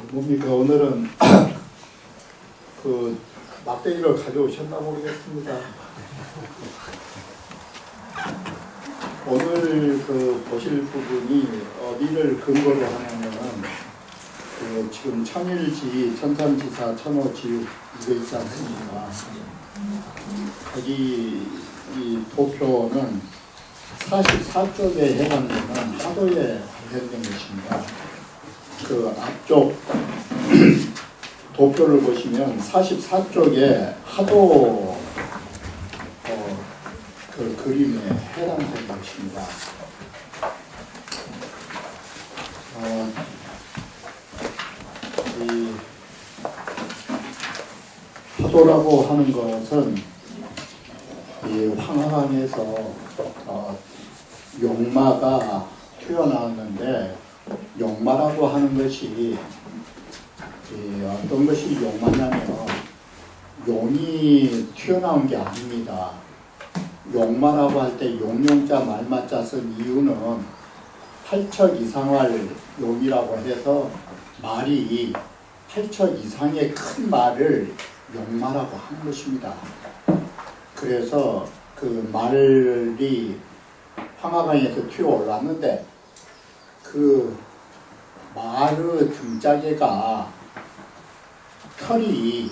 뭡니까 오늘은 그 막대기를 가져오셨나 모르겠습니다. 오늘 그 보실 부분이 어디를 근거로 하냐면은 그 지금 청일지 천산지사 천호지육 이거 있지 않습니까? 거기 이 도표는 44쪽에 해당되는 하도에 관련된 것입니다. 그 앞쪽 도표를 보시면 44쪽에 하도 그 그림에 해당되는 것입니다. 이 하도라고 하는 것은 이 황하강에서 용마가 튀어나왔는데 용마라고 하는 것이 어떤 것이 용마냐면 용이 튀어나온 게 아닙니다. 용마라고 할 때 용용자 말마자 쓴 이유는 8척 이상할 용이라고 해서 말이 8척 이상의 큰 말을 용마라고 하는 것입니다. 그래서 그 말이 황하강에서 튀어 올랐는데 그 말의 등짝에가 털이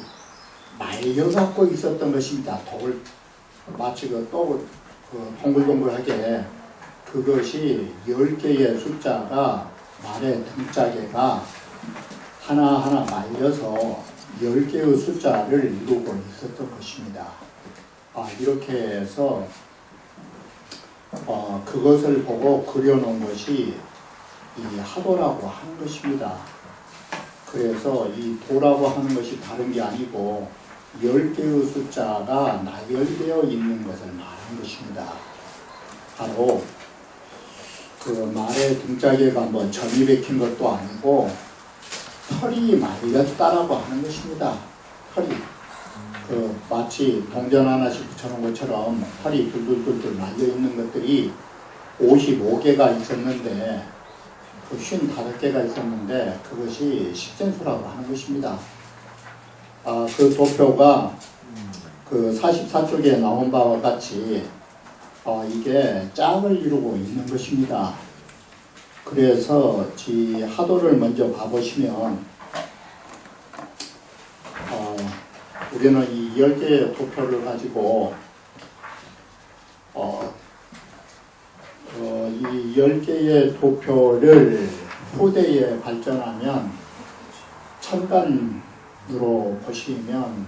말려갖고 있었던 것입니다. 마치 동글동글하게 그것이 10개의 숫자가 말의 등짝에가 하나하나 말려서 10개의 숫자를 이루고 있었던 것입니다. 이렇게 해서 그것을 보고 그려놓은 것이 이 하도라고 하는 것입니다. 그래서 이 도라고 하는 것이 다른 게 아니고 10개의 숫자가 나열되어 있는 것을 말하는 것입니다. 바로 그 말의 등짝에가 뭐 점이 박힌 것도 아니고 털이 말렸다라고 하는 것입니다. 털이 마치 동전 하나씩 붙여놓은 것처럼 털이 둘둘둘둘 말려 있는 것들이 55개가 있었는데 그 55개가 있었는데 그것이 십전수라고 하는 것입니다. 그 도표가 그 44쪽에 나온 바와 같이 이게 짝을 이루고 있는 것입니다. 그래서 이 하도를 먼저 봐보시면 우리는 이 10개의 도표를 가지고 이 10개의 도표를 후대에 발전하면 천간으로 보시면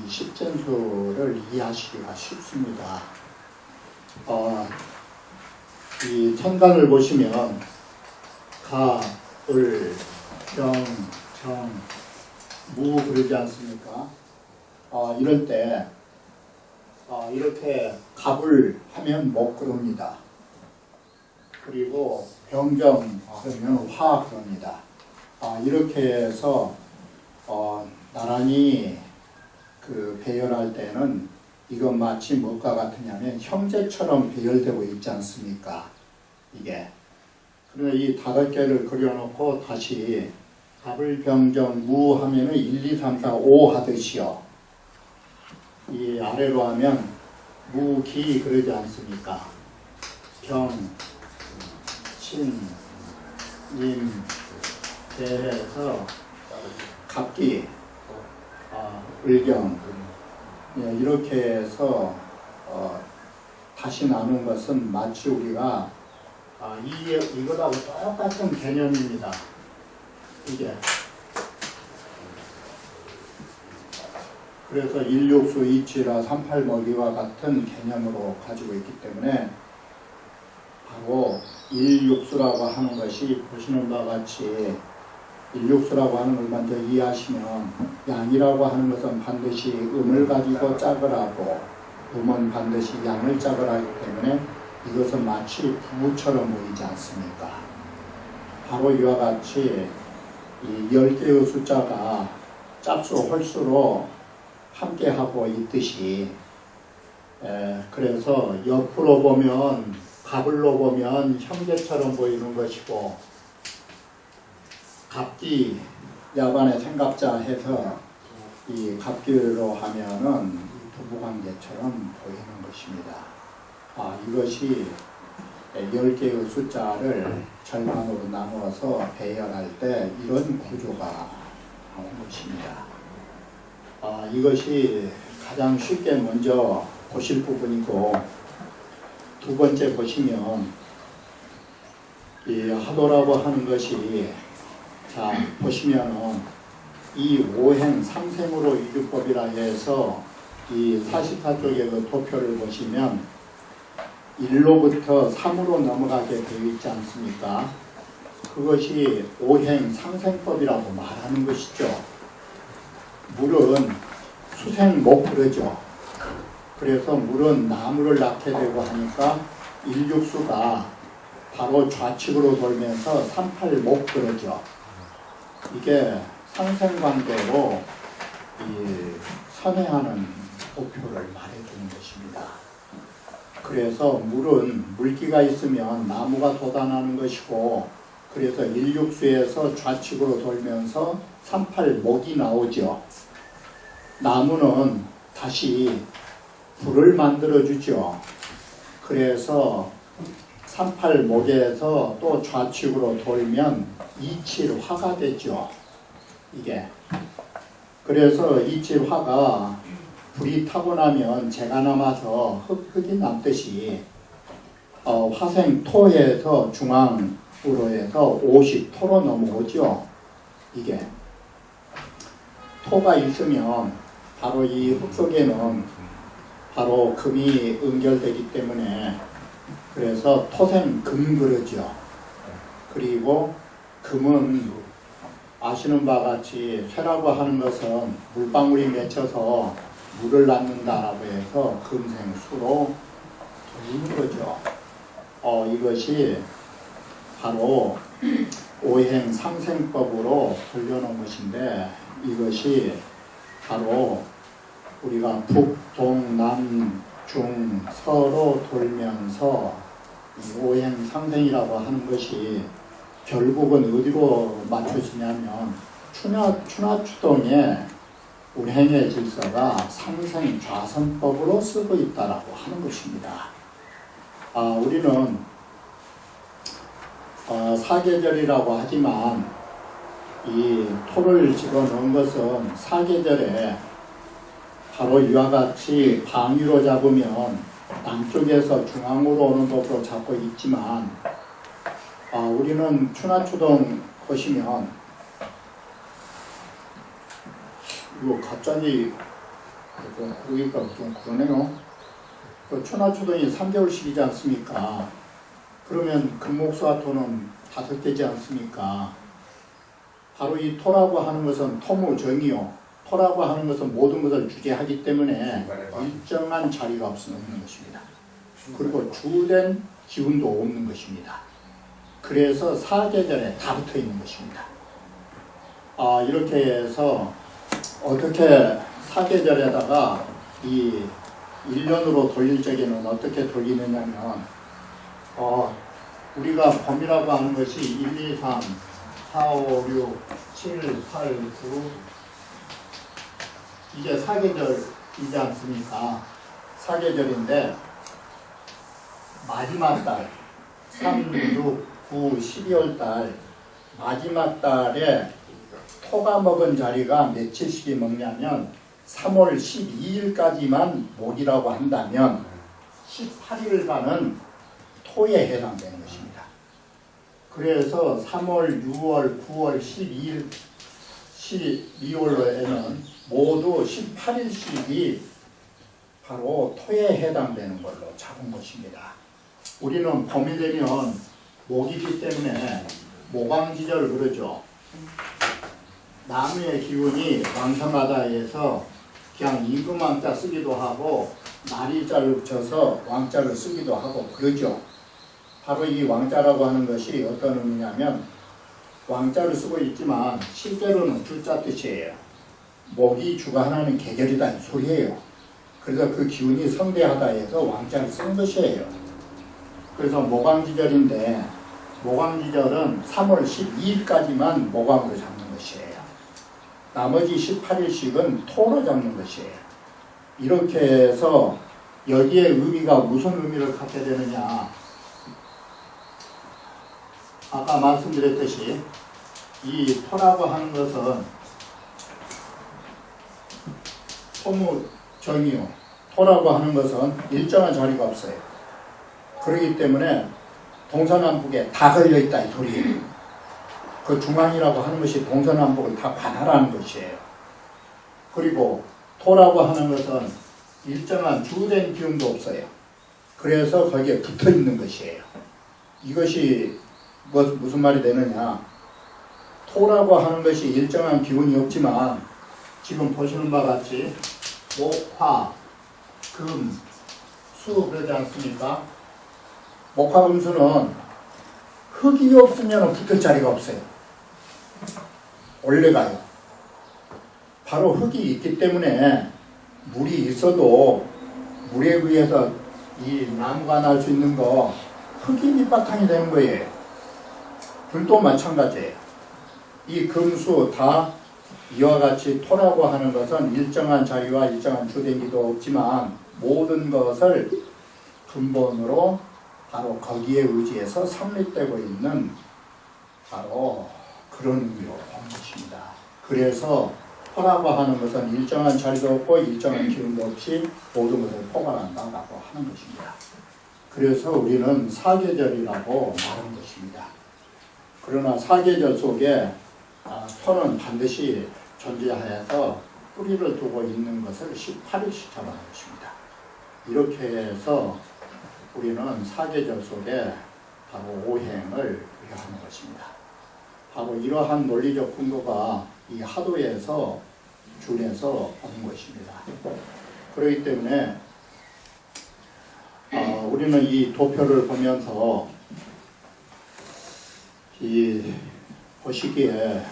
이 십전수를 이해하시기가 쉽습니다. 이 천간을 보시면 가, 을, 경, 정, 무 그러지 않습니까? 이럴 때 이렇게 갑을 하면 목 그럽니다. 그리고 병정 그러면 화 그럽니다. 이렇게 해서 나란히 그 배열할 때는 이건 마치 뭐가 같으냐면 형제처럼 배열되고 있지 않습니까? 이게. 그러나 이 5개를 그려놓고 다시 갑을 병정 무 하면은 1, 2, 3, 4, 5 하듯이요. 이 아래로 하면 무기 그러지 않습니까? 병, 신, 임, 대해서 갑기, 을경 이렇게 해서 다시 나눈 것은 마치 우리가 이거하고 똑같은 개념입니다. 이게 그래서 16수 2치라 38먹이와 같은 개념으로 가지고 있기 때문에 바로 일육수라고 하는 것이 보시는 바와 같이 일육수라고 하는 걸 먼저 이해하시면 양이라고 하는 것은 반드시 음을 가지고 짝을 하고 음은 반드시 양을 짝을 하기 때문에 이것은 마치 부부처럼 보이지 않습니까? 바로 이와 같이 이 10개의 숫자가 짝수 홀수로 함께 하고 있듯이 그래서 옆으로 보면 갑을로 보면 형제처럼 보이는 것이고 갑기 야간에 생갑자 해서 이 갑기로 하면은 부부관계처럼 보이는 것입니다. 이것이 10개의 숫자를 절반으로 나누어서 배열할 때 이런 구조가 나온 것입니다. 이것이 가장 쉽게 먼저 보실 부분이고, 두 번째 보시면 이 하도라고 하는 것이, 자 보시면은 이 오행 상생으로 이주법이라 해서 이 44쪽의 그 도표를 보시면 1로부터 3으로 넘어가게 되어 있지 않습니까? 그것이 오행 상생법이라고 말하는 것이죠. 물은 수생목 그러죠. 그래서 물은 나무를 낳게 되고 하니까 일육수가 바로 좌측으로 돌면서 38목 그러죠. 이게 상생관계로 이 선회하는 도표를 말해주는 것입니다. 그래서 물은 물기가 있으면 나무가 돋아나는 것이고, 그래서 일육수에서 좌측으로 돌면서 38목이 나오죠. 나무는 다시 불을 만들어주죠. 그래서 38목에서 또 좌측으로 돌면 27화가 되죠. 이게. 그래서 27화가 불이 타고 나면 재가 남아서 흙이 남듯이 화생토에서 중앙으로 해서 50토로 넘어오죠. 이게. 토가 있으면 바로 이 흙 속에는 바로 금이 응결되기 때문에, 그래서 토생금 그러죠. 그리고 금은 아시는 바와 같이 쇠라고 하는 것은 물방울이 맺혀서 물을 낳는다라고 해서 금생수로 돌리는 거죠. 이것이 바로 오행 상생법으로 돌려놓은 것인데, 이것이 바로 우리가 북, 동, 남, 중, 서로 돌면서 이 오행 상생이라고 하는 것이 결국은 어디로 맞춰지냐면 추나추동의 운행의 질서가 상생 좌선법으로 쓰고 있다라고 하는 것입니다. 우리는 사계절이라고 하지만 이 토를 집어넣은 것은 사계절에 바로 이와 같이 방위로 잡으면 남쪽에서 중앙으로 오는 법으로 잡고 있지만, 우리는 추나추동 보시면 이거 갑자기 여기가 좀 그러네요. 그 추나추동이 3개월씩이지 않습니까? 그러면 금목수와 토는 5개지 않습니까? 바로 이 토라고 하는 것은 토무정이요. 토라고 하는 것은 모든 것을 주재하기 때문에 일정한 자리가 없는 것입니다. 그리고 주된 기운도 없는 것입니다. 그래서 사계절에 다 붙어 있는 것입니다. 이렇게 해서 어떻게 사계절에다가 이 1년으로 돌릴 적에는 어떻게 돌리느냐면, 우리가 범위라고 하는 것이 1, 2, 3, 4, 5, 6, 7, 8, 9, 이게 사계절이지 않습니까? 사계절인데 마지막 달 3, 6, 9, 12월 달 마지막 달에 토가 먹은 자리가 며칠씩이 먹냐면 3월 12일까지만 목이라고 한다면 18일간은 토에 해당되는 것입니다. 그래서 3월, 6월, 9월, 12일, 12월에는 모두 18일씩이 바로 토에 해당되는 걸로 잡은 것입니다. 우리는 봄이 되면 목이기 때문에 모광지절 그러죠. 나무의 기운이 왕성하다 해서 그냥 임금왕자 쓰기도 하고 나리자를 붙여서 왕자를 쓰기도 하고 그러죠. 바로 이 왕자라고 하는 것이 어떤 의미냐면, 왕자를 쓰고 있지만 실제로는 줄자 뜻이에요. 목이 주관하는 계절이다 이 소리예요. 그래서 그 기운이 성대하다 해서 왕자를 쓴 것이에요. 그래서 모광지절인데, 모광지절은 3월 12일까지만 모광으로 잡는 것이에요. 나머지 18일씩은 토로 잡는 것이에요. 이렇게 해서 여기에 의미가 무슨 의미를 갖게 되느냐. 아까 말씀드렸듯이 이 토라고 하는 것은 토무정이요. 토라고 하는 것은 일정한 자리가 없어요. 그렇기 때문에 동서남북에 다 걸려있다 이 소리예요. 그 중앙이라고 하는 것이 동서남북을 다 관할하는 것이에요. 그리고 토라고 하는 것은 일정한 주된 기운도 없어요. 그래서 거기에 붙어 있는 것이에요. 이것이 무슨 말이 되느냐. 토라고 하는 것이 일정한 기운이 없지만 지금 보시는 바와 같이 목, 화, 금, 수 그러지 않습니까? 목화금수는 흙이 없으면 붙을 자리가 없어요. 올라가요. 바로 흙이 있기 때문에 물이 있어도 물에 의해서 이 나무가 날 수 있는 거 흙이 밑바탕이 되는 거예요. 불도 마찬가지예요. 이 금수 다 이와 같이 토라고 하는 것은 일정한 자리와 일정한 주den기도 없지만 모든 것을 근본으로 바로 거기에 의지해서 성립되고 있는 바로 그런 의미로 본 것입니다. 그래서 토라고 하는 것은 일정한 자리도 없고 일정한 기운도 없이 모든 것을 포괄한다라고 하는 것입니다. 그래서 우리는 사계절이라고 말하는 것입니다. 그러나 사계절 속에 토는 반드시 존재하여서 뿌리를 두고 있는 것을 18일씩 잡아놓은 것입니다. 이렇게 해서 우리는 사계절 속에 바로 오행을 하는 것입니다. 바로 이러한 논리적 근거가 이 하도에서 준해서 오는 것입니다. 그렇기 때문에 우리는 이 도표를 보면서 이 보시기에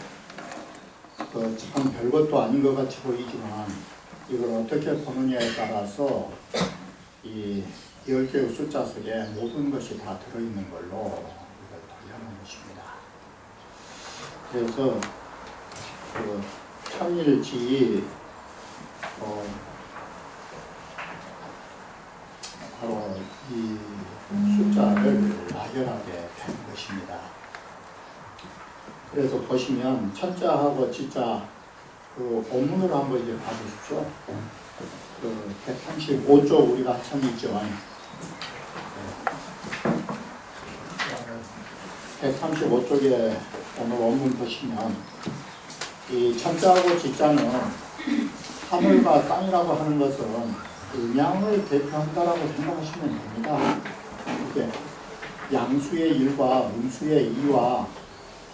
참 별것도 아닌 것 같이 보이지만 이걸 어떻게 보느냐에 따라서 이 10개의 숫자 속에 모든 것이 다 들어있는 걸로 이걸 돌려놓은 것입니다. 그래서 천일지 바로 이 숫자를 나열하게 된 것입니다. 그래서 보시면 천자하고 지자 그 본문을 한번 이제 봐주십시오. 그 135쪽 우리가 한참 있죠. 135쪽에 오늘 원문 보시면 이 천자하고 지자는 하늘과 땅이라고 하는 것은 음양을 대표한다라고 생각하시면 됩니다. 이게 양수의 일과 음수의 이와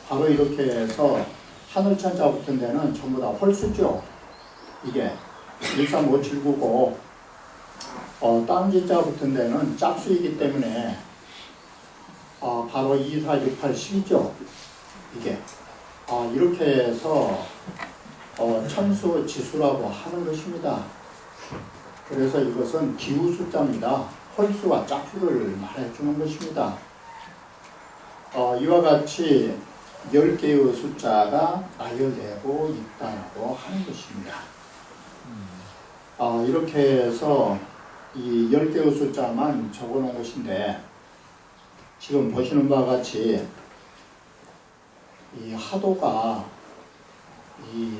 바로 이렇게 해서 하늘천자 붙은 데는 전부 다 홀수죠. 이게 13579고 땅지자 붙은 데는 짝수이기 때문에 바로 2468 10이죠. 이게 이렇게 해서 천수 지수라고 하는 것입니다. 그래서 이것은 기후 숫자입니다. 홀수와 짝수를 말해주는 것입니다. 이와 같이 10개의 숫자가 나열되고 있다고 하는 것입니다. 이렇게 해서 이 10개의 숫자만 적어 놓은 것인데 지금 보시는 바와 같이 이 하도가 이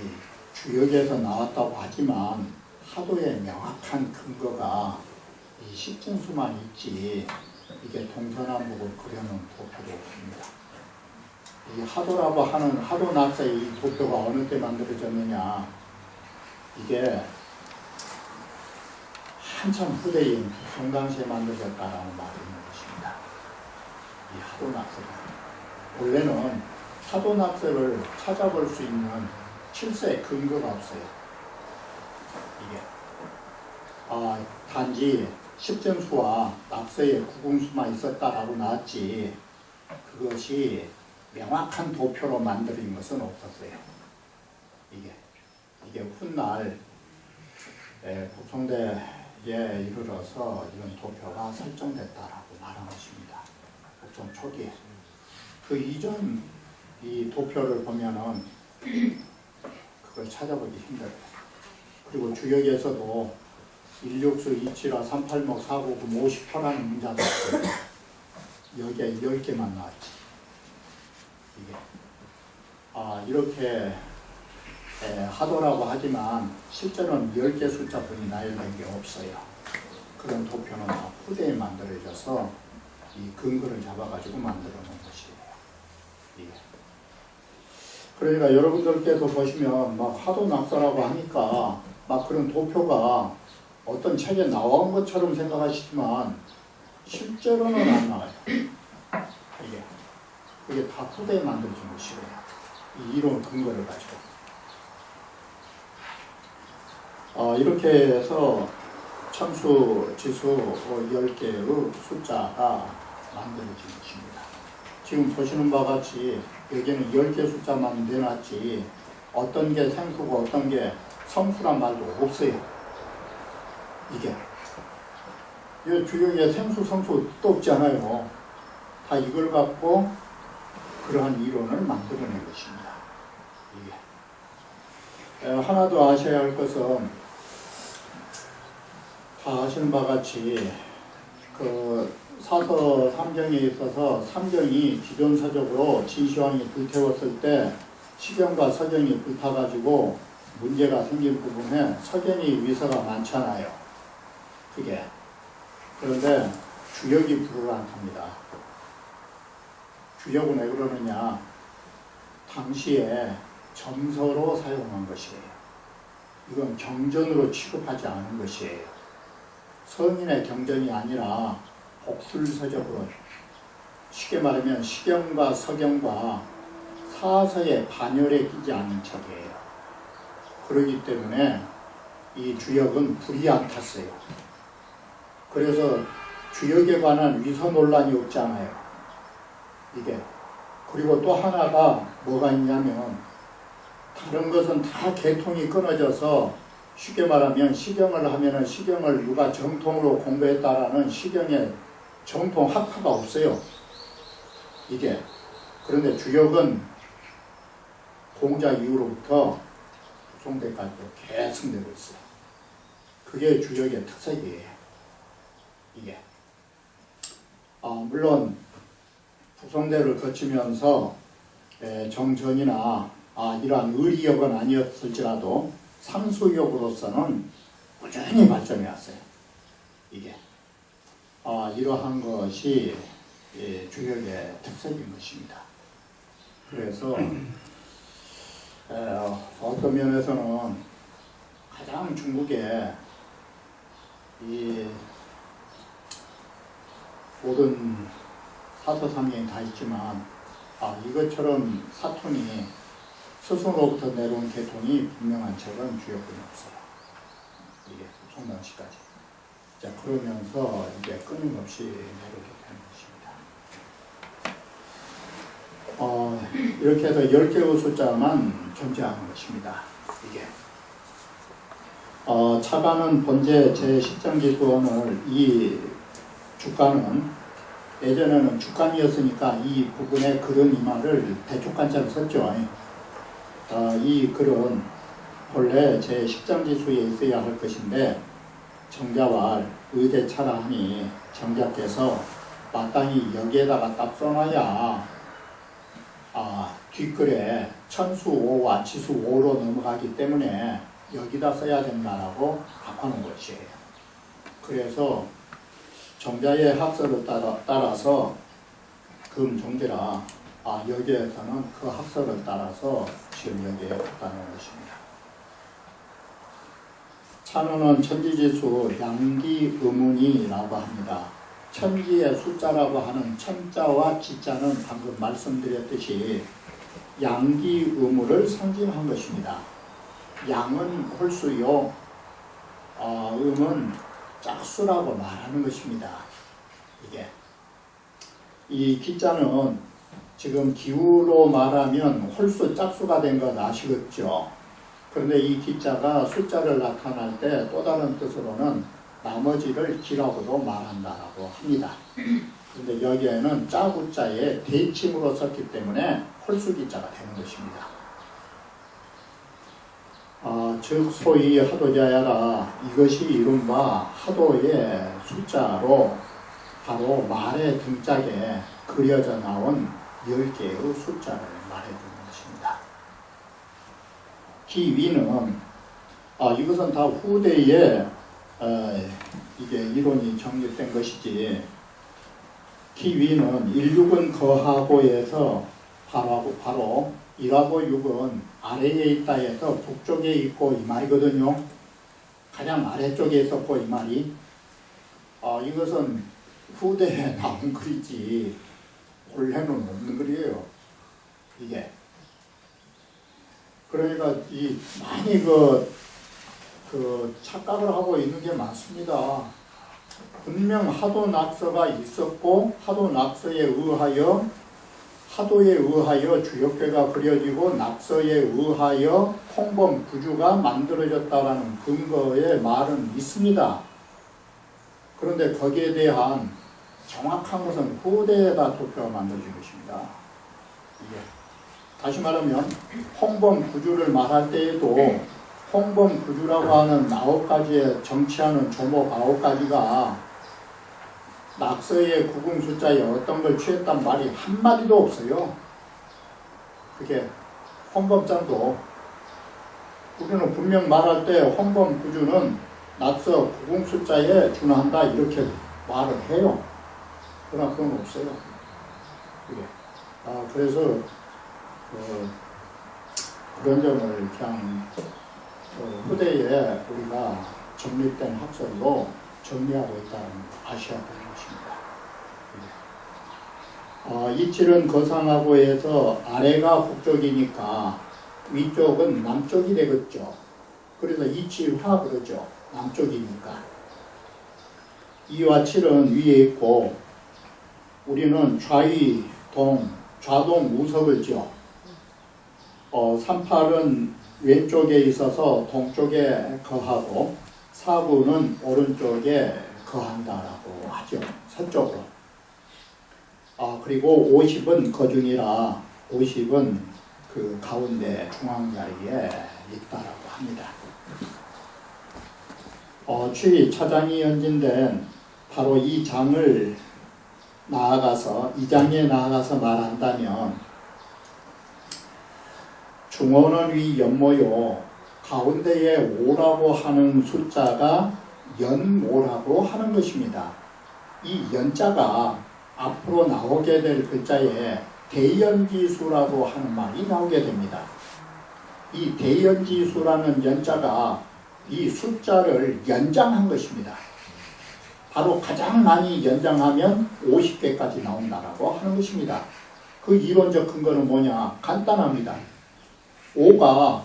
주역에서 나왔다고 하지만 하도의 명확한 근거가 이 십진수만 있지 이게 동서남북을 그려놓은 도표가 없습니다. 이 하도라고 하는 하도 낙서의 이 도표가 어느 때 만들어졌느냐, 이게 한참 후대인 성당시에 만들어졌다라는 말이 있는 것입니다. 이 하도 낙서가 원래는 하도 낙서를 찾아볼 수 있는 실세 근거가 없어요. 이게 단지 십전수와 낙서의 구궁수만 있었다라고 나왔지 그것이 명확한 도표로 만들어진 것은 없었어요. 이게 훗날 고성대에 이르러서 이런 도표가 설정됐다라고 말한 것입니다. 고종 초기에. 그 이전 이 도표를 보면은 그걸 찾아보기 힘들어요. 그리고 주역에서도 1육수, 2칠화, 38목, 499, 50표라는 문자가 있어요. 여기에 10개만 나왔지. 이게. 이렇게 하더라고 하지만 실제로는 10개 숫자뿐이 나열된 게 없어요. 그런 도표는 후대에 만들어져서 이 근거를 잡아가지고 만들어 놓은 것이에요. 이게. 그러니까 여러분들께서 보시면 막 하도 낙서라고 하니까 막 그런 도표가 어떤 책에 나온 것처럼 생각하시지만 실제로는 안 나와요. 이게 다 후대에 만들어진 것이에요. 이 이론 근거를 가지고. 이렇게 해서 참수, 지수 10개의 숫자가 만들어진 것입니다. 지금 보시는 바와 같이 여기는 10개 숫자만 내놨지 어떤 게 생수고 어떤 게 성수란 말도 없어요. 이게. 이 주역에 생수, 성수 또 없지 않아요. 다 이걸 갖고 그러한 이론을 만들어낸 것입니다. 이게. 하나 더 아셔야 할 것은 다 아시는 바와 같이 그 사서 3경에 있어서 3경이 기존서적으로 진시황이 불태웠을 때 시경과 서경이 불타가지고 문제가 생긴 부분에 서경이 위서가 많잖아요. 그게. 그런데 주역이 불을 안 탑니다. 주역은 왜 그러느냐? 당시에 점서로 사용한 것이에요. 이건 경전으로 취급하지 않은 것이에요. 성인의 경전이 아니라 복술서적으로, 쉽게 말하면 시경과 서경과 사서의 반열에 끼지 않는 책이에요. 그렇기 때문에 이 주역은 불이 안 탔어요. 그래서 주역에 관한 위서 논란이 없잖아요. 이게. 그리고 또 하나가 뭐가 있냐면 다른 것은 다 계통이 끊어져서 쉽게 말하면 시경을 하면은 시경을 누가 정통으로 공부했다라는 시경의 정통 학파가 없어요. 이게. 그런데 주역은 공자 이후로부터 부송대까지도 계속 되고 있어요. 그게 주역의 특색이에요. 이게. 물론 부송대를 거치면서 정전이나 이러한 의리역은 아니었을지라도 상수역으로서는 꾸준히 발전해 왔어요. 이게. 이러한 것이 주역의 특색인 것입니다. 그래서 어떤 면에서는 가장 중국에 이 모든 사서상경이 다 있지만 이것처럼 사톤이 스승으로부터 내려온 계통이 분명한 책은 주역뿐이 없어요. 이게 송당시까지. 자, 그러면서 이제 끊임없이 내려오게 되는 것입니다. 이렇게 해서 10개의 숫자만 존재하는 것입니다. 이게. 차관은 본제 제10장기수원을 이 주간은 예전에는 주간이었으니까 이 부분에 글은 이 말을 대축간자를 썼죠. 이 글은 본래 제10장지수에 있어야 할 것인데 정자왈 의대차라 하니 정자께서 마땅히 여기에다가 딱 써놔야 뒷글에 천수 5와 지수 5로 넘어가기 때문에 여기다 써야 된다라고 바꿔놓은 것이에요. 그래서 정자의 학설을 따라서 금정제라 여기에서는 그 학설을 따라서 지금 여기에 갖다 놓은 것입니다. 찬호는 천지지수 양기의문이라고 합니다. 천지의 숫자라고 하는 천자와 지자는 방금 말씀드렸듯이 양기의무를 상징한 것입니다. 양은 홀수요, 음은 짝수라고 말하는 것입니다. 이게. 이 기자는 지금 기후로 말하면 홀수 짝수가 된 것 아시겠죠? 그런데 이 기자가 숫자를 나타날 때 또 다른 뜻으로는 나머지를 기라고도 말한다라고 합니다. 그런데 여기에는 짜구자의 대칭으로 썼기 때문에 홀수 기자가 되는 것입니다. 즉 소위 하도자야라, 이것이 이른바 하도의 숫자로 바로 말의 등짝에 그려져 나온 10개의 숫자를 말해주는 것입니다. 기위는 이것은 다 후대에 이게 이론이 정립된 것이지, 기위는 16은 거하고에서 바로 1하고 6은 아래에 있다 해서 북쪽에 있고 이 말이거든요. 가장 아래쪽에 있었고 이 말이. 이것은 후대에 나온 글이지 본래는 없는 글이에요. 이게. 그러니까 많이 착각을 하고 있는 게 많습니다. 분명 하도 낙서가 있었고 하도에 의하여 주역괴가 그려지고 낙서에 의하여 홍범 구주가 만들어졌다라는 근거의 말은 있습니다. 그런데 거기에 대한 정확한 것은 후대에다 도표가 만들어진 것입니다. 이게. 다시 말하면 홍범 구주를 말할 때에도 홍범 구주라고 하는 9가지의 정치하는 조목 9가지가 낙서의 구궁 숫자에 어떤 걸 취했단 말이 한마디도 없어요. 그게 홍범장도 우리는 분명 말할 때 홍범 구주는 낙서 구궁 숫자에 준한다 이렇게 말을 해요. 그러나 그건 없어요. 그게. 그래서 그런 점을 그냥 후대에 우리가 정립된 학설로 정리하고 있다는 아셔야 되는 것입니다. 이칠은 거상하고 해서 아래가 북쪽이니까 위쪽은 남쪽이 되겠죠. 그래서 이칠화 그러죠. 남쪽이니까. 2와 7은 위에 있고 우리는 좌동 우석을 지어 38은 왼쪽에 있어서 동쪽에 거하고 4구는 오른쪽에 거한다라고 하죠. 서쪽으로. 그리고 50은 거중이라 50은 그 가운데 중앙 자리에 있다라고 합니다. 취 차장이 연진된 바로 이 장에 나아가서 말한다면 중원은 위 연모요 가운데에 5라고 하는 숫자가 연모라고 하는 것입니다. 이 연자가 앞으로 나오게 될 글자에 대연지수라고 하는 말이 나오게 됩니다. 이 대연지수라는 연자가 이 숫자를 연장한 것입니다. 바로 가장 많이 연장하면 50개까지 나온다라고 하는 것입니다. 그 이론적 근거는 뭐냐? 간단합니다. 5가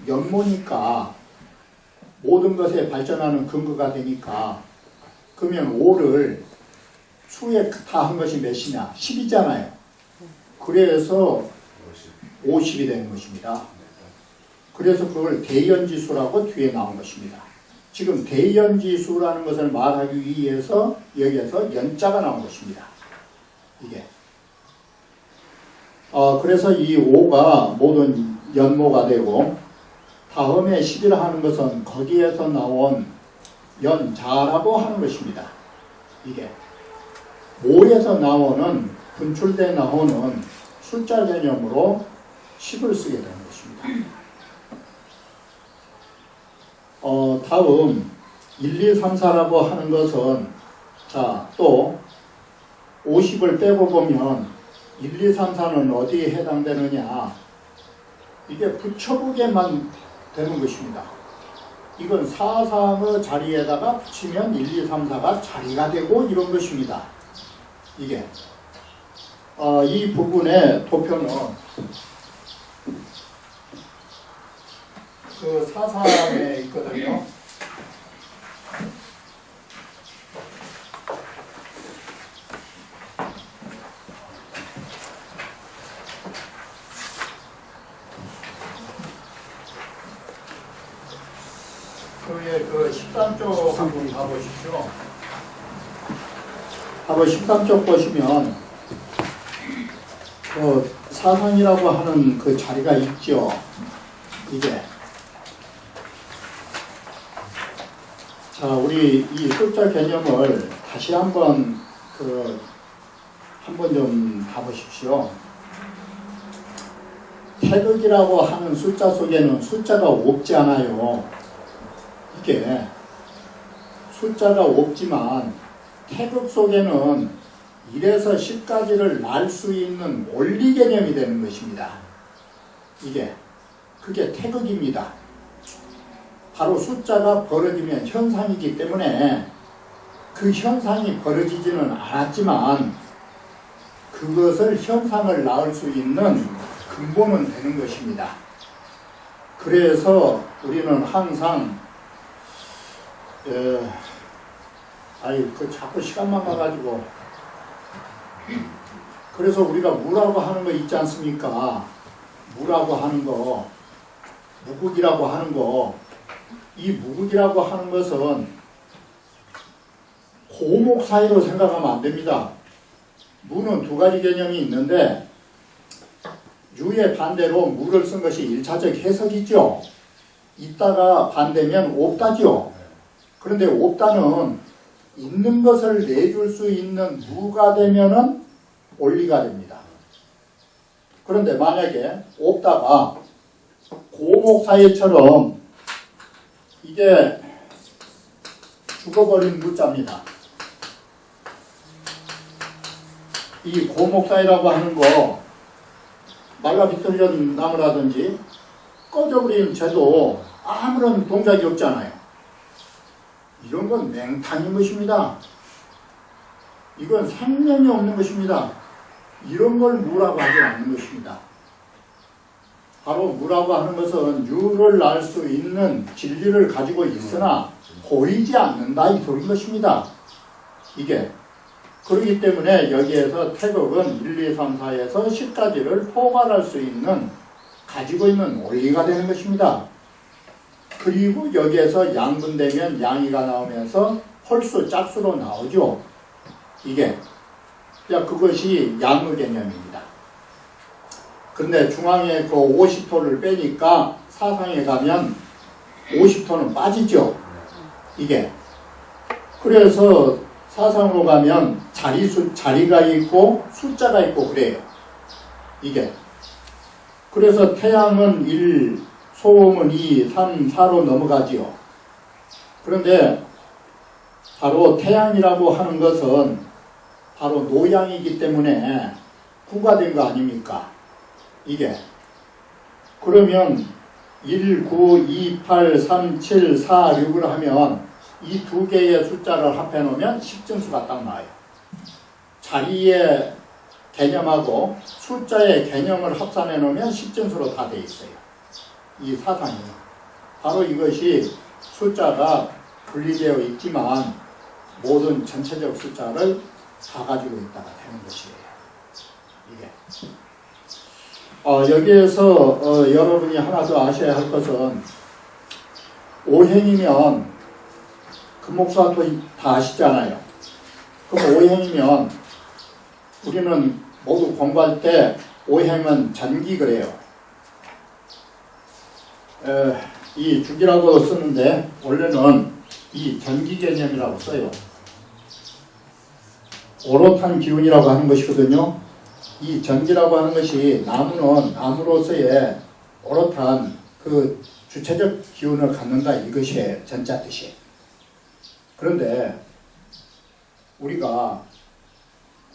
연모니까 모든 것에 발전하는 근거가 되니까 그러면 5를 수에 다 한 것이 몇이냐? 10이잖아요. 그래서 50이 되는 것입니다. 그래서 그걸 대연지수라고 뒤에 나온 것입니다. 지금 대연지수라는 것을 말하기 위해서 여기에서 연자가 나온 것입니다. 이게. 그래서 이 5가 모든 연모가 되고 다음에 10이라 하는 것은 거기에서 나온 연자라고 하는 것입니다. 이게. 5에서 나오는 분출돼 나오는 숫자 개념으로 10을 쓰게 되는 것입니다. 다음 1, 2, 3, 4라고 하는 것은 또 50을 빼고 보면 1, 2, 3, 4는 어디에 해당되느냐? 이게 붙여보게만 되는 것입니다. 이건 4, 4의 자리에다가 붙이면 1, 2, 3, 4가 자리가 되고 이런 것입니다. 이게. 이 부분의 도표는 그 사상에 있거든요. 그 13쪽 한번 가보십시오. 한번 13쪽 보시면 사상이라고 하는 그 자리가 있죠. 이게 자, 우리 이 숫자 개념을 다시 한번 좀 봐보십시오. 태극이라고 하는 숫자 속에는 숫자가 없지 않아요. 이게 숫자가 없지만 태극 속에는 1에서 10까지를 날 수 있는 원리 개념이 되는 것입니다. 그게 태극입니다. 바로 숫자가 벌어지면 현상이기 때문에 그 현상이 벌어지지는 않았지만 그것을 현상을 낳을 수 있는 근본은 되는 것입니다. 그래서 우리는 항상 자꾸 시간만 가가지고 그래서 우리가 무라고 하는 거 있지 않습니까? 무라고 하는 거, 무국이라고 하는 거, 이 무국이라고 하는 것은 고목 사이로 생각하면 안 됩니다. 무는 두 가지 개념이 있는데 유의 반대로 무를 쓴 것이 1차적 해석이죠. 있다가 반대면 없다죠. 그런데 없다는 있는 것을 내줄 수 있는 무가 되면은 원리가 됩니다. 그런데 만약에 없다가 고목사이처럼 이게 죽어버린 무자입니다. 이 고목사이라고 하는 거 말라 비틀린 나무라든지 꺼져버린 재도 아무런 동작이 없잖아요. 이런 건 맹탕인 것입니다. 이건 생명이 없는 것입니다. 이런 걸 무라고 하지 않는 것입니다. 바로 무라고 하는 것은 유를 낳을 수 있는 진리를 가지고 있으나 보이지 않는다 이 소리인 것입니다. 그렇기 때문에 여기에서 태극은 1, 2, 3, 4에서 10까지를 포괄할 수 있는 가지고 있는 원리가 되는 것입니다. 그리고 여기에서 양분되면 양이가 나오면서 홀수, 짝수로 나오죠. 그것이 양의 개념입니다. 근데 중앙에 그 50토를 빼니까 사상에 가면 50토는 빠지죠. 그래서 사상으로 가면 자리가 있고 숫자가 있고 그래요. 그래서 태양은 1, 소음은 2, 3, 4로 넘어가지요. 그런데 바로 태양이라고 하는 것은 바로 노양이기 때문에 9가 된 거 아닙니까? 그러면 1, 9, 2, 8, 3, 7, 4, 6을 하면 이 두 개의 숫자를 합해 놓으면 10증수가 딱 나와요. 자리의 개념하고 숫자의 개념을 합산해 놓으면 10증수로 다 돼 있어요. 이 사상이. 바로 이것이 숫자가 분리되어 있지만 모든 전체적 숫자를 다 가지고 있다가 되는 것이에요. 여기에서 여러분이 하나 더 아셔야 할 것은 오행이면 금목수화토 다 아시잖아요. 그럼 오행이면 우리는 모두 공부할 때 오행은 전기 그래요. 이 죽이라고 쓰는데 원래는 이 전기 개념이라고 써요. 오롯한 기운이라고 하는 것이거든요. 이 전기라고 하는 것이 나무는 나무로서의 오롯한 그 주체적 기운을 갖는다 이것이 전자 뜻이에요. 그런데 우리가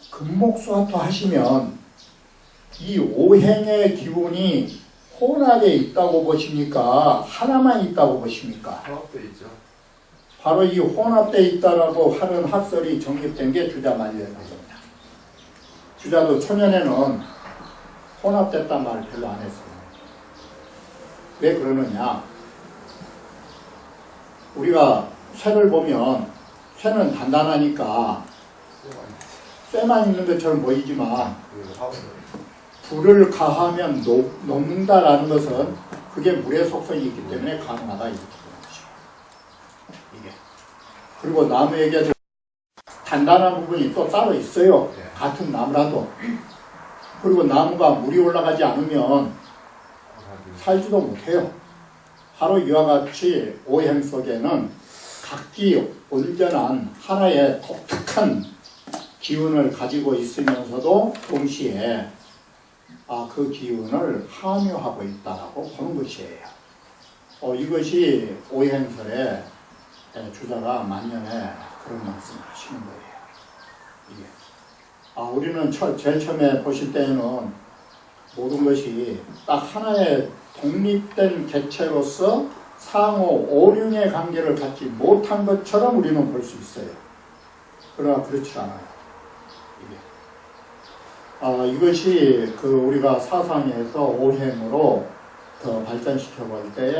금목수화토 하시면 이 오행의 기운이 혼합에 있다고 보십니까? 하나만 있다고 보십니까? 혼합돼 있죠. 바로 이 혼합돼 있다라고 하는 학설이 정립된 게 주자 만리학입니다. 주자도 초년에는 혼합됐단 말을 별로 안 했어요. 왜 그러느냐? 우리가 쇠를 보면 쇠는 단단하니까 쇠만 있는 것처럼 보이지만 불을 가하면 녹는다라는 것은 그게 물의 속성이 있기 때문에 가능하다 이렇게 보는 것이에요. 그리고 나무에게 단단한 부분이 또 따로 있어요. 같은 나무라도. 그리고 나무가 물이 올라가지 않으면 살지도 못해요. 바로 이와 같이 오행 속에는 각기 온전한 하나의 독특한 기운을 가지고 있으면서도 동시에 그 기운을 함유하고 있다라고 보는 것이에요. 이것이 오행설의 주자가 만년에 그런 말씀을 하시는 거예요. 이게. 우리는 제일 처음에 보실 때는 모든 것이 딱 하나의 독립된 객체로서 상호 오륜의 관계를 갖지 못한 것처럼 우리는 볼 수 있어요. 그러나 그렇지 않아요. 이것이 우리가 사상에서 오행으로 더 발전시켜 볼 때에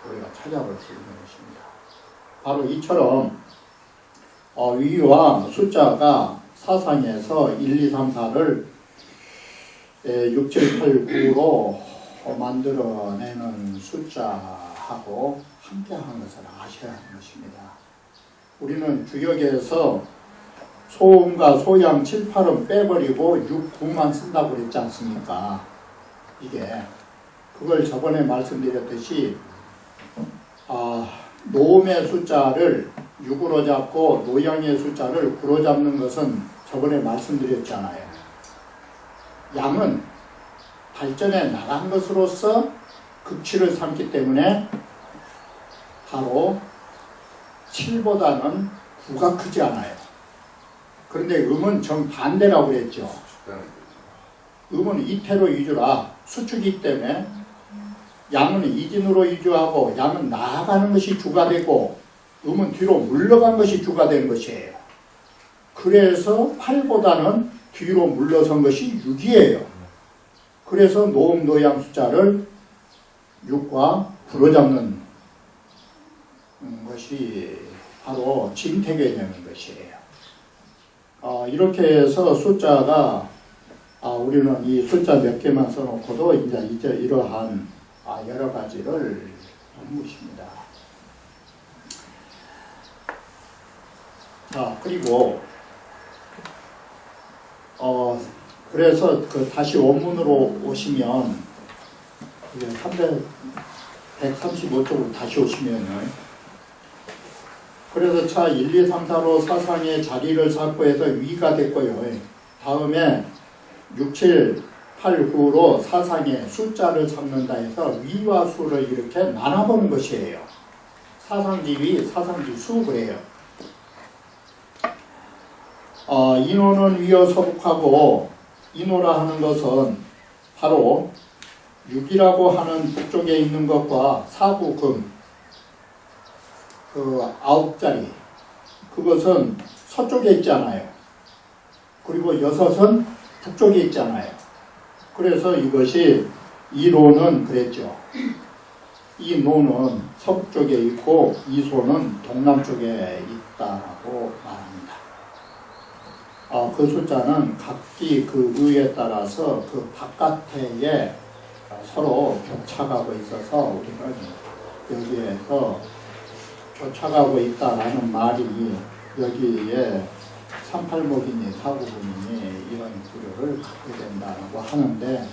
우리가 찾아볼 수 있는 것입니다. 바로 이처럼 위와 숫자가 사상에서 1, 2, 3, 4를 6, 7, 8, 9로 만들어내는 숫자하고 함께하는 것을 아셔야 하는 것입니다. 우리는 주역에서 소음과 소양 7, 8은 빼버리고 6, 9만 쓴다고 그랬지 않습니까? 그걸 저번에 말씀드렸듯이 노음의 숫자를 6으로 잡고 노양의 숫자를 9로 잡는 것은 저번에 말씀드렸잖아요. 양은 발전해 나간 것으로서 극치를 삼기 때문에 바로 7보다는 9가 크지 않아요. 그런데 음은 정반대라고 그랬죠. 음은 이태로 이주라 수축이기 때문에 양은 이진으로 이주하고 양은 나아가는 것이 주가 되고 음은 뒤로 물러간 것이 주가 된 것이에요. 그래서 8보다는 뒤로 물러선 것이 6이에요. 그래서 노음 노양 숫자를 6과 9로 잡는 것이 바로 진태 개념인 것이에요. 이렇게 해서 숫자가 우리는 이 숫자 몇 개만 써놓고도 이제 이러한 여러 가지를 하는 것입니다. 그리고 그래서 다시 원문으로 오시면 135쪽으로 다시 오시면은 그래서 1, 2, 3, 4로 사상의 자리를 잡고 해서 위가 됐고요. 다음에 6, 7, 8, 9로 사상의 숫자를 잡는다 해서 위와 수를 이렇게 나눠보는 것이에요. 사상지위, 사상지수 그래요. 인호는 위어 서북하고 인호라 하는 것은 바로 6이라고 하는 북쪽에 있는 것과 사부금 9자리 그것은 서쪽에 있잖아요. 그리고 6은 북쪽에 있잖아요. 그래서 이것이 이로는 그랬죠. 이 노는 서북쪽에 있고 이 소는 동남쪽에 있다고 말합니다. 그 숫자는 각기 그 의에 따라서 그 바깥에 서로 겹쳐가고 있어서 우리는 여기에서 쫓아가고 있다라는 말이 여기에 38목이니 49분이니 이런 구조를 갖게 된다고 하는데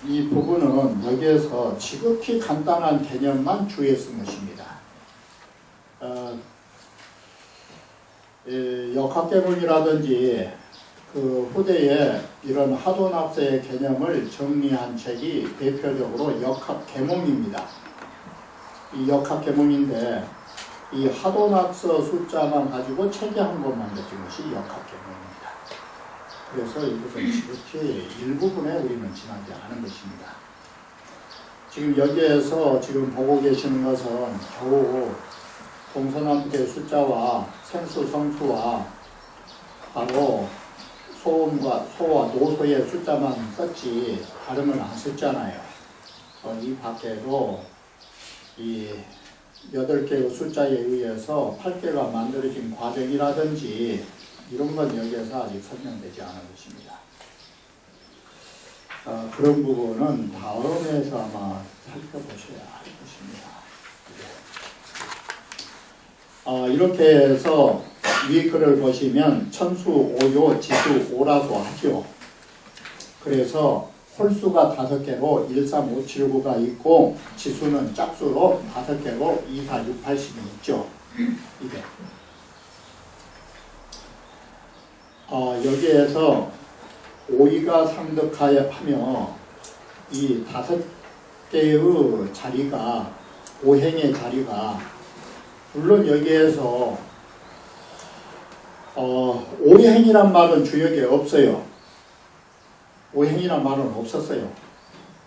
이 부분은 여기에서 지극히 간단한 개념만 주의해 쓴 것입니다. 역학개문이라든지 후대에 이런 하도납세의 개념을 정리한 책이 대표적으로 역학개몽입니다. 이 역학개몽인데 이 하도납서 숫자만 가지고 책이 한 권 만든 것이 역학개몽입니다. 그래서 이것은 지극히 일부분에 우리는 지나지 않은 것입니다. 지금 여기에서 지금 보고 계시는 것은 겨우 동서남북의 숫자와 생수, 성수와 바로 소음과 소와 노소의 숫자만 썼지 다름을 안 썼잖아요. 이 밖에도 이 8개의 숫자에 의해서 8개가 만들어진 과정이라든지 이런 건 여기에서 아직 설명되지 않은 것입니다. 그런 부분은 다음에서 아마 살펴보셔야 할 것입니다. 이렇게 해서 위에 글을 보시면 천수, 오요, 지수, 오라고 하죠. 그래서 홀수가 5개로 13579가 있고 지수는 짝수로 5개로 24680이 있죠. 이게 여기에서 오이가 상득하며 이 5개의 자리가 오행의 자리가 물론 여기에서 오행이란 말은 주역에 없어요. 오행이란 말은 없었어요.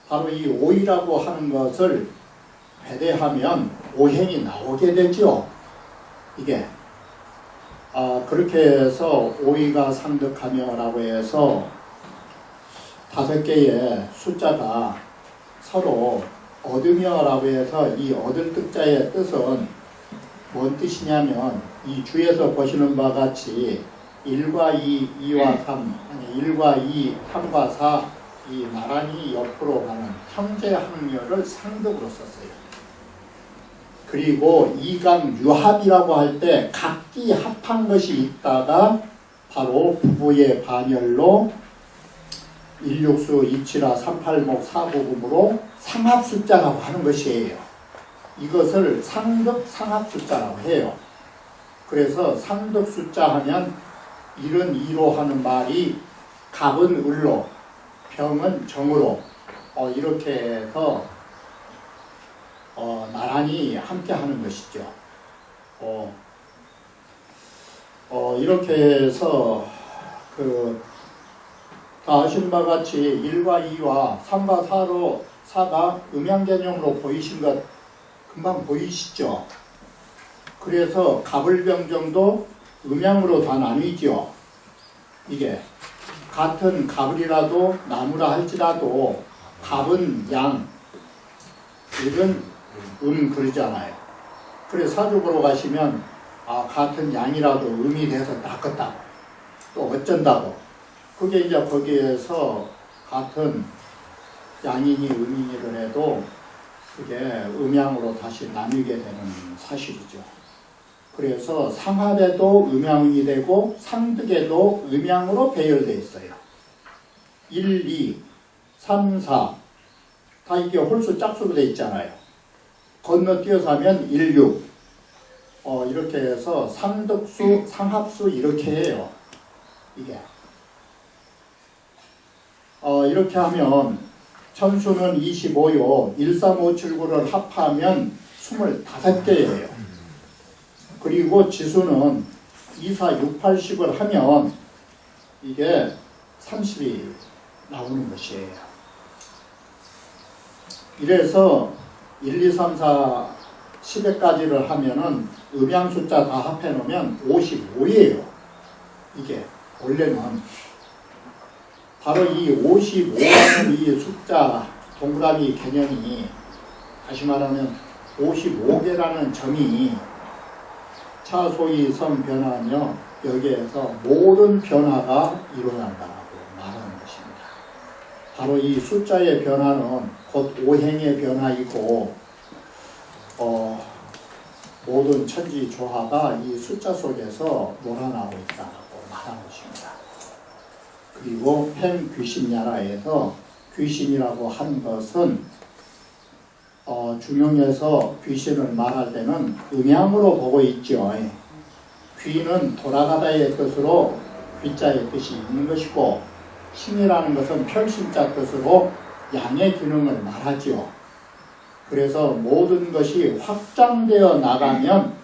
바로 이 오이라고 하는 것을 배대하면 오행이 나오게 되죠. 이게 그렇게 해서 오이가 상득하며 라고 해서 5개의 숫자가 서로 얻으며 라고 해서 이 얻을 뜻자의 뜻은 뭔 뜻이냐면 이 주에서 보시는 바와 같이 1과 2, 2와 3, 아니 1과 2, 3과 4 이 나란히 옆으로 가는 형제 확률을 상득으로 썼어요. 그리고 이강 유합이라고 할 때 각기 합한 것이 있다가 바로 부부의 반열로 1육수 2칠화 3팔목 4구금으로 상합숫자라고 하는 것이에요. 이것을 상득 상합숫자라고 해요. 그래서 상득숫자 하면 1은 2로 하는 말이 갑은 을로 병은 정으로 이렇게 해서 나란히 함께 하는 것이죠. 이렇게 해서 다 아시는 바와 같이 1과 2와 3과 4가 음양 개념으로 보이신 것 금방 보이시죠? 그래서 갑을병정도 음양으로 다 나뉘죠. 이게 같은 갑을이라도 나무라 할지라도 갑은 양, 을은 그러잖아요. 그래서 사주 보러 가시면 같은 양이라도 음이 돼서 낚았다고 또 어쩐다고 그게 이제 거기에서 같은 양이니 음이니를 해도 그게 음양으로 다시 나뉘게 되는 사실이죠. 그래서 상합에도 음양이 되고 상득에도 음양으로 배열되어 있어요. 1, 2, 3, 4 다 이게 홀수 짝수로 되어 있잖아요. 건너뛰어서 하면 1, 6 이렇게 해서 상득수, 상합수 이렇게 해요. 이게 이렇게 하면 천수는 25요 13579를 합하면 25개예요. 그리고 지수는 24680을 하면 이게 30이 나오는 것이에요. 이래서 1, 2, 3, 4, 10회까지를 하면은 음양 숫자 다 합해 놓으면 55예요. 이게 원래는 바로 이 55라는 이 숫자 동그라미 개념이 다시 말하면 55개라는 점이 차소위 성 변화며 여기에서 모든 변화가 일어난다고 말하는 것입니다. 바로 이 숫자의 변화는 곧 오행의 변화이고 모든 천지 조화가 이 숫자 속에서 몰아나고 있다고 말하는 것입니다. 그리고 팽귀신야라에서 귀신이라고 한 것은 중용에서 귀신을 말할 때는 음양으로 보고 있죠. 귀는 돌아가다의 뜻으로 귀자의 뜻이 있는 것이고 신이라는 것은 편신자 뜻으로 양의 기능을 말하죠. 그래서 모든 것이 확장되어 나가면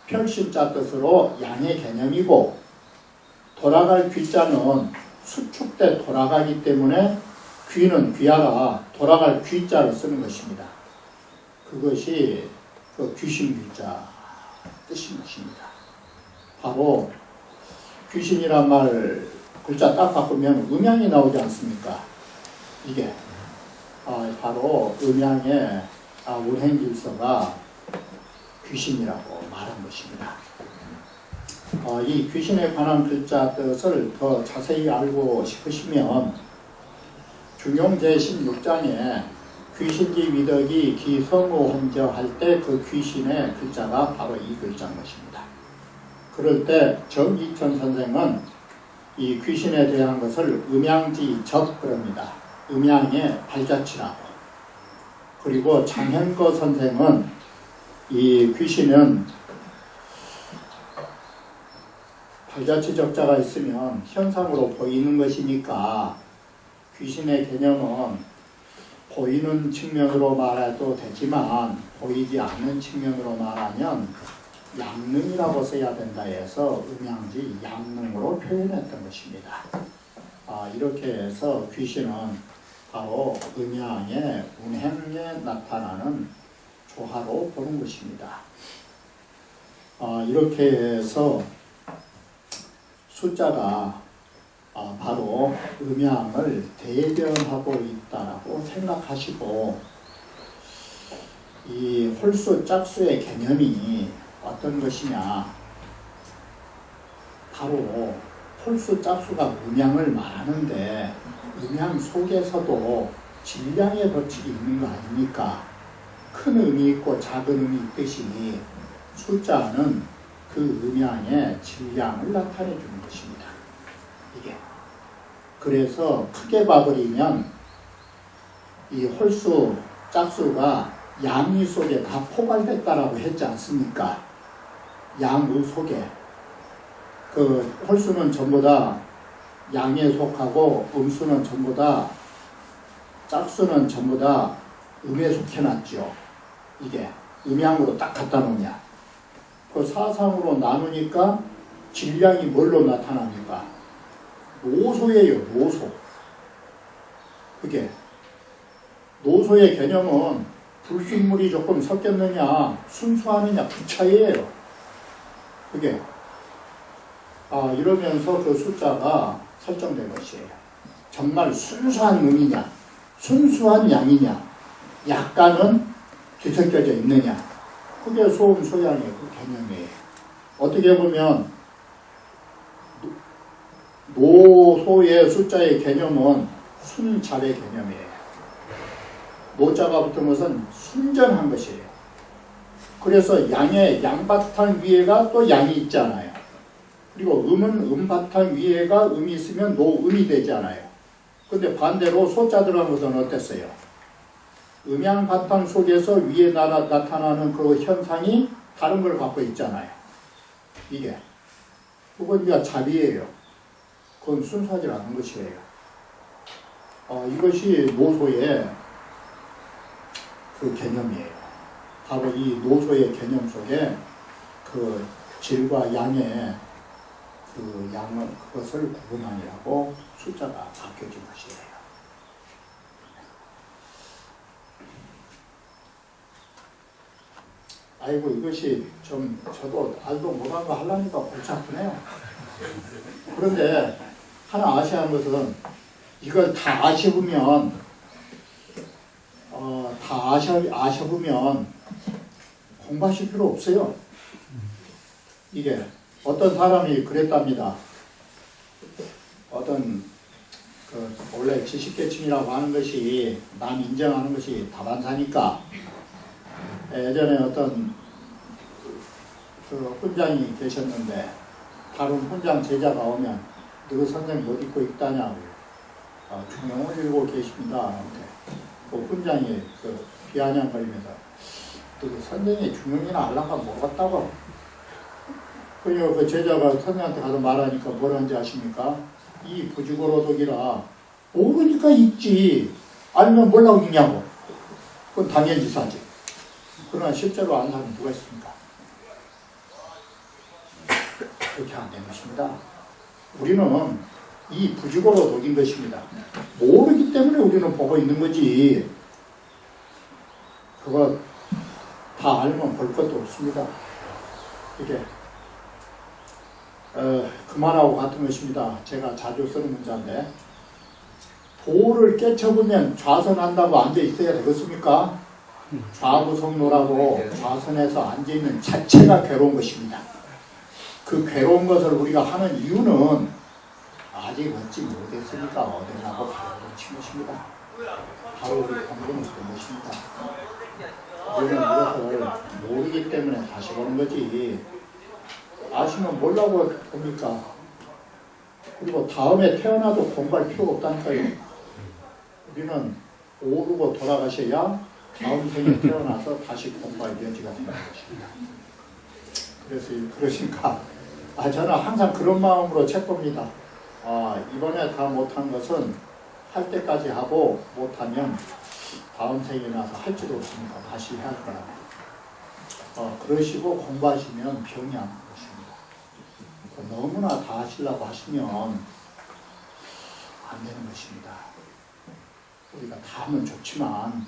편신자 뜻으로 양의 개념이고 돌아갈 귀자는 수축돼 돌아가기 때문에 귀는 귀하가 돌아갈 귀자를 쓰는 것입니다. 그것이 그 귀신귀자 뜻인 것입니다. 바로 귀신이란 말 글자 딱 바꾸면 음양이 나오지 않습니까? 이게 바로 음양의 운행질서가 귀신이라고 말한 것입니다. 이 귀신에 관한 글자 뜻을 더 자세히 알고 싶으시면 중용 제16장에 귀신지 위덕이 기성우 혼저 할 때 그 귀신의 글자가 바로 이 글자인 것입니다. 그럴 때 정이천 선생은 이 귀신에 대한 것을 음양지적 그럽니다. 음양의 발자취라고. 그리고 장현거 선생은 이 귀신은 발자취 적자가 있으면 현상으로 보이는 것이니까 귀신의 개념은 보이는 측면으로 말해도 되지만 보이지 않는 측면으로 말하면 양능이라고 써야 된다 해서 음양지 양능으로 표현했던 것입니다. 이렇게 해서 귀신은 바로 음양의 운행에 나타나는 조화로 보는 것입니다. 이렇게 해서 숫자가 바로 음양을 대변하고 있다라고 생각하시고, 이 홀수 짝수의 개념이 어떤 것이냐, 바로 홀수 짝수가 음양을 말하는데 음양 속에서도 질량의 법칙이 있는 거 아닙니까? 큰 음이 있고 작은 음이 있듯이 숫자는 그 음양의 질량을 나타내 주는 것입니다. 이게. 그래서 크게 봐버리면 이 홀수 짝수가 양의 속에 다 포괄됐다라고 했지 않습니까? 양의 속에. 그 홀수는 전부 다 양에 속하고 음수는 전부 다, 짝수는 전부 다 음에 속해놨죠. 이게 음양으로 딱 갖다 놓으냐. 그 사상으로 나누니까 질량이 뭘로 나타납니까? 노소예요, 노소. 그게 노소의 개념은 불순물이 조금 섞였느냐 순수하느냐 그 차이예요. 그게 이러면서 그 숫자가 설정된 것이에요. 정말 순수한 음이냐 순수한 양이냐 약간은 뒤섞여져 있느냐, 그게 소음 소양의 그 개념이에요. 어떻게 보면 노소의 숫자의 개념은 순자의 개념이에요. 노자가 붙은 것은 순전한 것이에요. 그래서 양의 양바탕 위에가 또 양이 있잖아요. 그리고 음은 음바탕 위에가 음이 있으면 노음이 되잖아요. 근데 반대로 소자 들어간 것은 어땠어요? 음양 바탕 속에서 위에 나타나는 그 현상이 다른 걸 갖고 있잖아요. 이게. 그건 이제 잡이에요. 그건 순수하지 않은 것이에요. 이것이 노소의 그 개념이에요. 바로 이 노소의 개념 속에 그 질과 양의 그 양을, 그것을 구분하느라고 숫자가 바뀌어진 것이에요. 아이고, 이것이 좀 저도 알도 못한 거 하려니까 골치 아프네요. 그런데 하나 아셔야 하는 것은 이걸 다 아셔보면 아셔보면 공부하실 필요 없어요. 이게 어떤 사람이 그랬답니다. 어떤 원래 지식계층이라고 하는 것이 남 인정하는 것이 다반사니까, 예전에 어떤 그 훈장이 계셨는데 다른 훈장 제자가 오면 너 선생님 어디 입고 있다냐고, 중용을 읽고 계십니다. 그 훈장이 그 비아냥거리면서 너 선생님이 중용이나 알랑가 모르겠다고. 그러니까 그 제자가 선생님한테 가서 말하니까 뭐라는지 아십니까? 이 부지고로독이라 모르니까 읽지, 알면 뭐라고 읽냐고. 그건 당연지사지. 그러나 실제로 아는 사람은 누가 있습니까? 그렇게 안 된 것입니다. 우리는 이 부지고로 독인 것입니다. 모르기 때문에 우리는 보고 있는 거지. 그거 다 알면 볼 것도 없습니다. 이게 그만하고 같은 것입니다. 제가 자주 쓰는 문자인데, 돌을 깨쳐보면 좌선한다고 앉아 있어야 되겠습니까? 좌부성노라고 좌선해서 앉아있는 자체가 괴로운 것입니다. 그 괴로운 것을 우리가 하는 이유는 아직 얻지 못했으니까 얻으려고 가려고 친 것입니다. 바로 우리 공부는 그런 것입니다. 우리는 이것을 모르기 때문에 다시 보는 거지, 아시면 뭐라고 봅니까? 그리고 다음에 태어나도 공부할 필요가 없다니까요. 우리는 오르고 돌아가셔야 다음 생에 태어나서 다시 공부할 여지가 되는 것입니다. 그래서 그러니까 저는 항상 그런 마음으로 책 봅니다. 이번에 다 못한 것은 할 때까지 하고 못하면 다음 생에 나서 할 줄도 없으니까 다시 해야 할 거라고. 그러시고 공부하시면 병이 안 오는 것입니다. 너무나 다 하시려고 하시면 안 되는 것입니다. 우리가 다 하면 좋지만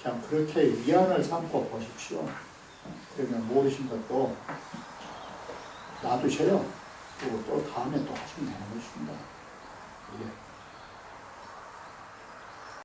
그냥 그렇게 위안을 삼고 보십시오. 그러면 모르신 것도 놔두셔요. 그리고 또 다음에 또 하시면 되는 것입니다. 예.